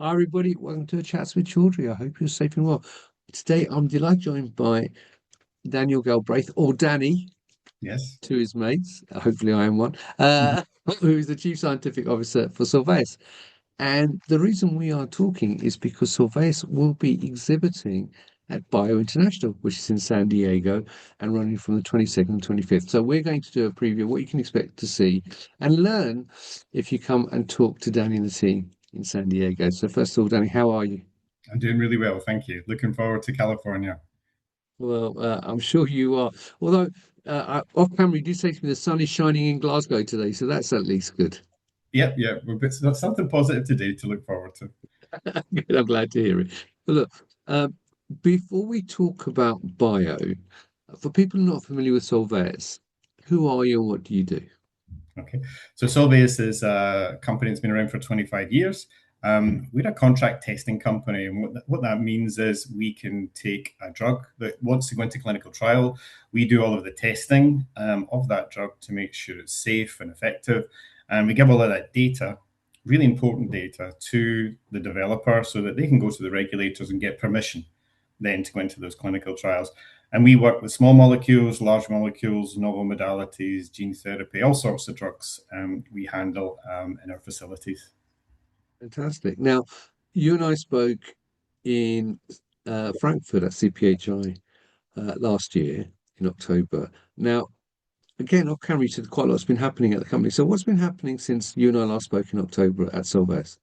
Hi, everybody. Welcome to a Chats with Chaudhry. I hope you're safe and well. Today, I'm delighted joined by Daniel Galbraith, or Danny Yes. to his mates. Hopefully, I am one, who is the Chief Scientific Officer for Solvias. And the reason we are talking is because Solvias will be exhibiting at Bio International, which is in San Diego and running from the 22nd to 25th. So, we're going to do a preview of what you can expect to see and learn if you come and talk to Danny and the team in San Diego. So, first of all, Danny, how are you? I'm doing really well, thank you. Looking forward to California. Well, I'm sure you are. Although, off camera, you did say to me the sun is shining in Glasgow today, so that's at least good. Yep, yep. That's something positive today to look forward to. Good, I'm glad to hear it. But look, um, before we talk about bio, for people not familiar with Solvay's, who are you and what do you do? Okay. So Solvias is a company that's been around for 25 years. We're a contract testing company, and what that means is we can take a drug that wants to go into clinical trial. We do all of the testing of that drug to make sure it's safe and effective, and we give all of that data, really important data, to the developer so that they can go to the regulators and get permission then to go into those clinical trials. And we work with small molecules, large molecules, novel modalities, gene therapy, all sorts of drugs we handle in our facilities. Fantastic. Now, you and I spoke in Frankfurt at CPHI last year in October. Now, again, off camera, you said quite a lot's been happening at the company. So, what's been happening since you and I last spoke in October at Solvay's?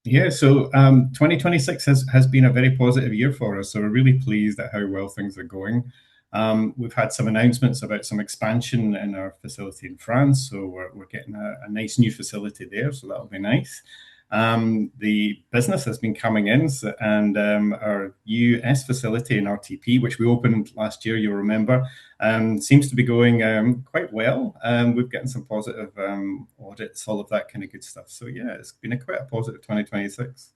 Yeah, so 2026 has been a very positive year for us. So we're really pleased at how well things are going. We've had some announcements about some expansion in our facility in France. So we're getting a nice new facility there. So that'll be nice. The business has been coming in, and our US facility in RTP, which we opened last year, you'll remember, seems to be going quite well. We've gotten some positive audits, all of that kind of good stuff. So yeah, it's been quite a positive 2026.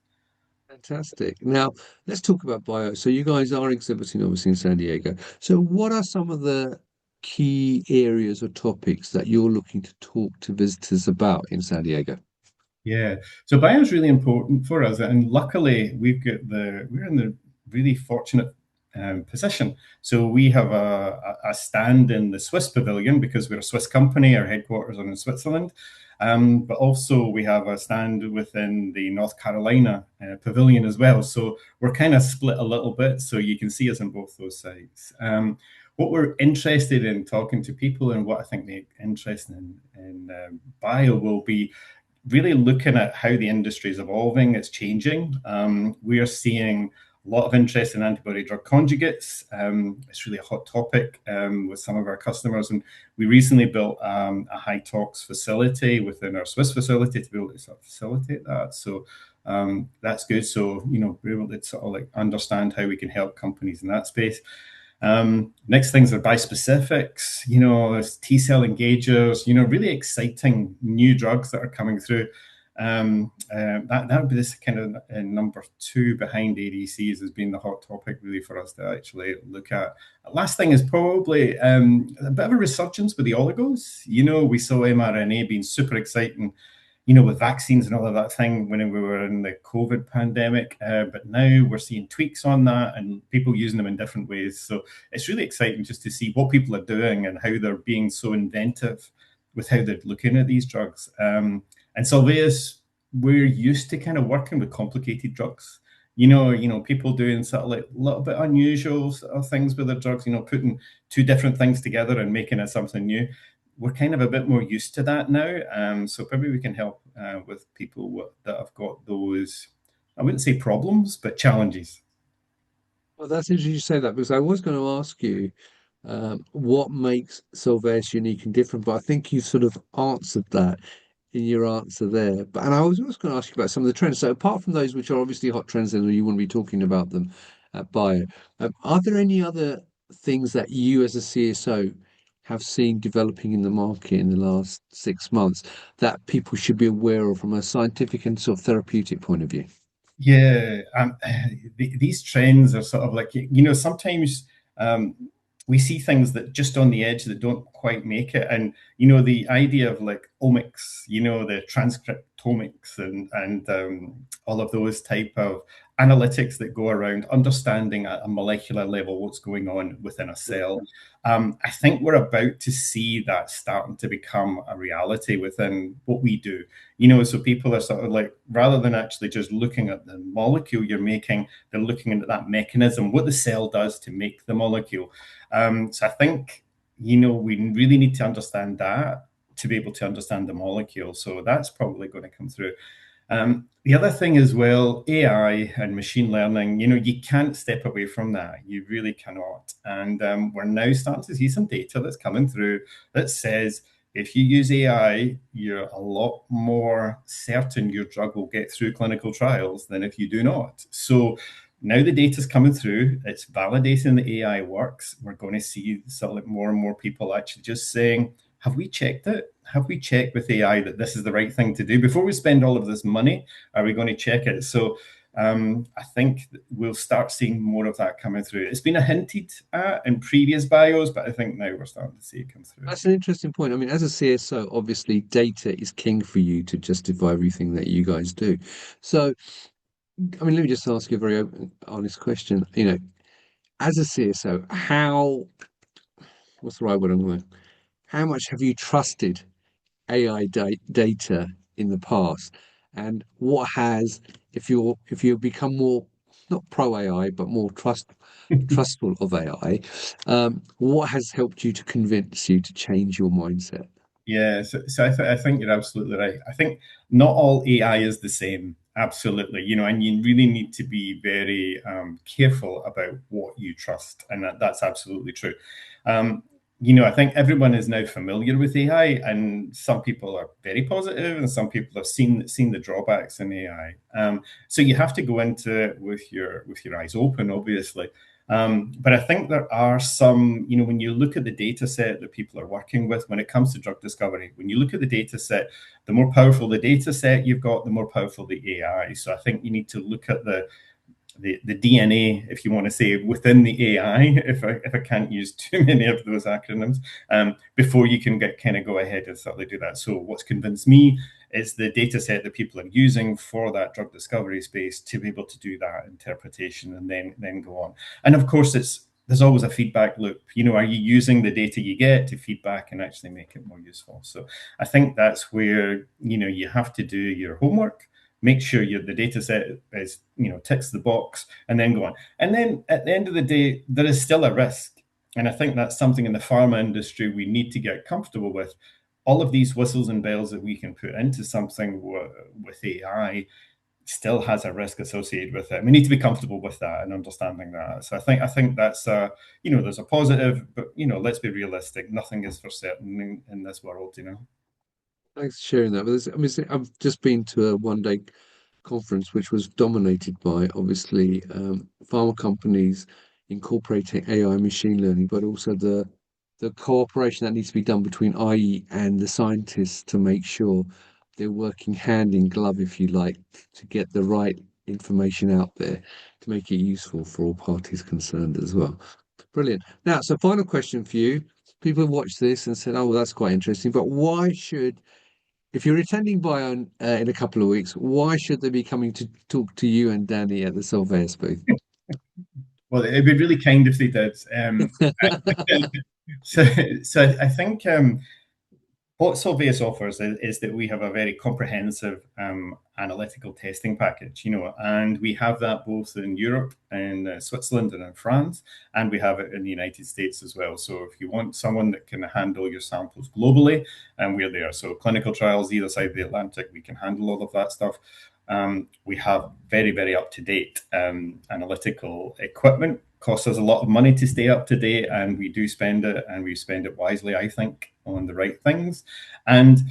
Fantastic. Now, let's talk about bio. So, you guys are exhibiting obviously in San Diego. So, what are some of the key areas or topics that you're looking to talk to visitors about in San Diego? Yeah. So bio is really important for us. And luckily we're in the really fortunate position. So we have a stand in the Swiss Pavilion because we're a Swiss company, our headquarters are in Switzerland. But also we have a stand within the North Carolina Pavilion as well. So we're kind of split a little bit. So you can see us on both those sides. What we're interested in talking to people and what I think they're interested in bio will be really looking at how the industry is evolving, it's changing. We are seeing a lot of interest in antibody drug conjugates. It's really a hot topic with some of our customers. And we recently built a high tox facility within our Swiss facility to be able to sort of facilitate that. So that's good. So, we're able to sort of like understand how we can help companies in that space. Next things are bispecifics, T cell engagers, really exciting new drugs that are coming through. That would be this kind of number two behind ADCs as being the hot topic really for us to actually look at. Last thing is probably a bit of a resurgence with the oligos. We saw mRNA being super exciting with vaccines and all of that thing when we were in the COVID pandemic. But now we're seeing tweaks on that and people using them in different ways. So it's really exciting just to see what people are doing and how they're being so inventive with how they're looking at these drugs. And Solvias, we're used to kind of working with complicated drugs. People doing sort of like a little bit unusual sort of things with their drugs, putting two different things together and making it something new. We're kind of a bit more used to that now. So maybe we can help with people that have got those, I wouldn't say problems, but challenges. Well, that's interesting you say that because I was going to ask you what makes Solvay's unique and different, but I think you sort of answered that in your answer there. But and I was also going to ask you about some of the trends. So apart from those which are obviously hot trends and you want to be talking about them at Bio, are there any other things that you as a CSO have seen developing in the market in the last 6 months that people should be aware of from a scientific and sort of therapeutic point of view? Yeah, these trends are sort of like, sometimes we see things that just on the edge that don't quite make it. And you know, the idea of like omics, you know, the transcriptomics and all of those type of analytics that go around understanding at a molecular level what's going on within a cell. I think we're about to see that starting to become a reality within what we do. You know, so people are sort of like, rather than actually just looking at the molecule you're making, they're looking into that mechanism, what the cell does to make the molecule. So I think, you know, we really need to understand that to be able to understand the molecule. So that's probably going to come through. The other thing as well, AI and machine learning, you know, you can't step away from that. You really cannot. And we're now starting to see some data that's coming through that says if you use AI, you're a lot more certain your drug will get through clinical trials than if you do not. So now the data's coming through, it's validating the AI works. We're going to see sort of more and more people actually just saying, have we checked it? Have we checked with AI that this is the right thing to do? Before we spend all of this money, are we going to check it? So I think we'll start seeing more of that coming through. It's been hinted at in previous bios, but I think now we're starting to see it come through. That's an interesting point. I mean, as a CSO, obviously data is king for you to justify everything that you guys do. So, I mean, let me just ask you a very open, honest question. You know, as a CSO, what's the right word I'm going? How much have you trusted AI data in the past, and what has, if you become more not pro AI but more trustful of AI, what has helped you to convince you to change your mindset? Yeah, so I think you're absolutely right. I think not all AI is the same. Absolutely, you know, and you really need to be very careful about what you trust, and that's absolutely true. Um, you know, I think everyone is now familiar with AI, and some people are very positive, and some people have seen the drawbacks in AI. So you have to go into it with your eyes open, obviously. But I think there are some, you know, when you look at the data set that people are working with when it comes to drug discovery, when you look at the data set, the more powerful the data set you've got, the more powerful the AI. So I think you need to look at the DNA, if you want to say, within the AI, if I can't use too many of those acronyms, before you can go ahead and certainly do that. So what's convinced me is the data set that people are using for that drug discovery space to be able to do that interpretation and then go on. And of course, there's always a feedback loop. You know, are you using the data you get to feedback and actually make it more useful? So I think that's where, you know, you have to do your homework, make sure the data set is, you know, ticks the box, and then go on. And then at the end of the day, there is still a risk. And I think that's something in the pharma industry we need to get comfortable with. All of these whistles and bells that we can put into something with AI still has a risk associated with it. We need to be comfortable with that and understanding that. So I think that's you know, there's a positive, but you know, let's be realistic. Nothing is for certain in this world, you know. Thanks for sharing that. But I mean, I've just been to a one-day conference which was dominated by obviously pharma companies incorporating AI machine learning, but also the cooperation that needs to be done between IE and the scientists to make sure they're working hand in glove, if you like, to get the right information out there to make it useful for all parties concerned as well. Brilliant. Now, so final question for you. People have watched this and said, "Oh, well, that's quite interesting." But why should, if you're attending Bion in a couple of weeks, why should they be coming to talk to you and Danny at the Solvias booth? Well, it'd be really kind if they did. So, so I think what Solvius offers is that we have a very comprehensive analytical testing package, you know, and we have that both in Europe, in Switzerland, and in France, and we have it in the United States as well. So if you want someone that can handle your samples globally, and we're there. So clinical trials either side of the Atlantic, we can handle all of that stuff. We have very, very up-to-date analytical equipment. Costs us a lot of money to stay up to date, and we do spend it, and we spend it wisely, I think, on the right things. And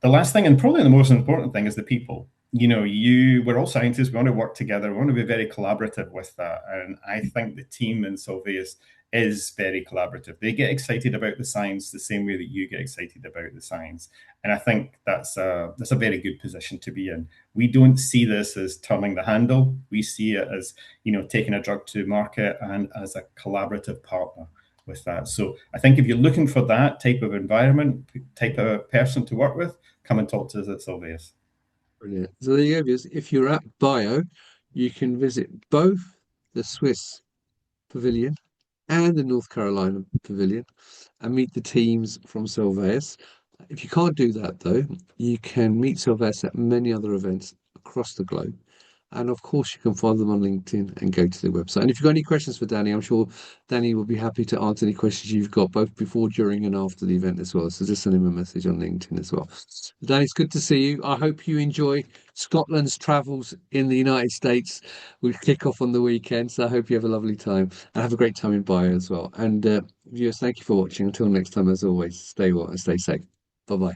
the last thing, and probably the most important thing, is the people. You know, we're all scientists. We want to work together. We want to be very collaborative with that. And I think the team in Solvius is very collaborative. They get excited about the science the same way that you get excited about the science. And I think that's a very good position to be in. We don't see this as turning the handle. We see it as, you know, taking a drug to market and as a collaborative partner. with that. So I think if you're looking for that type of environment, type of person to work with, come and talk to us at Solvias. Brilliant. So there you go, viewers. If you're at Bio, you can visit both the Swiss Pavilion and the North Carolina Pavilion and meet the teams from Solvias. If you can't do that, though, you can meet Solvias at many other events across the globe. And of course, you can find them on LinkedIn and go to their website. And if you've got any questions for Danny, I'm sure Danny will be happy to answer any questions you've got, both before, during, and after the event as well. So just send him a message on LinkedIn as well. Danny, it's good to see you. I hope you enjoy Scotland's travels in the United States. We kick off on the weekend, so I hope you have a lovely time and have a great time in Bio as well. And viewers, thank you for watching. Until next time, as always, stay well and stay safe. Bye bye.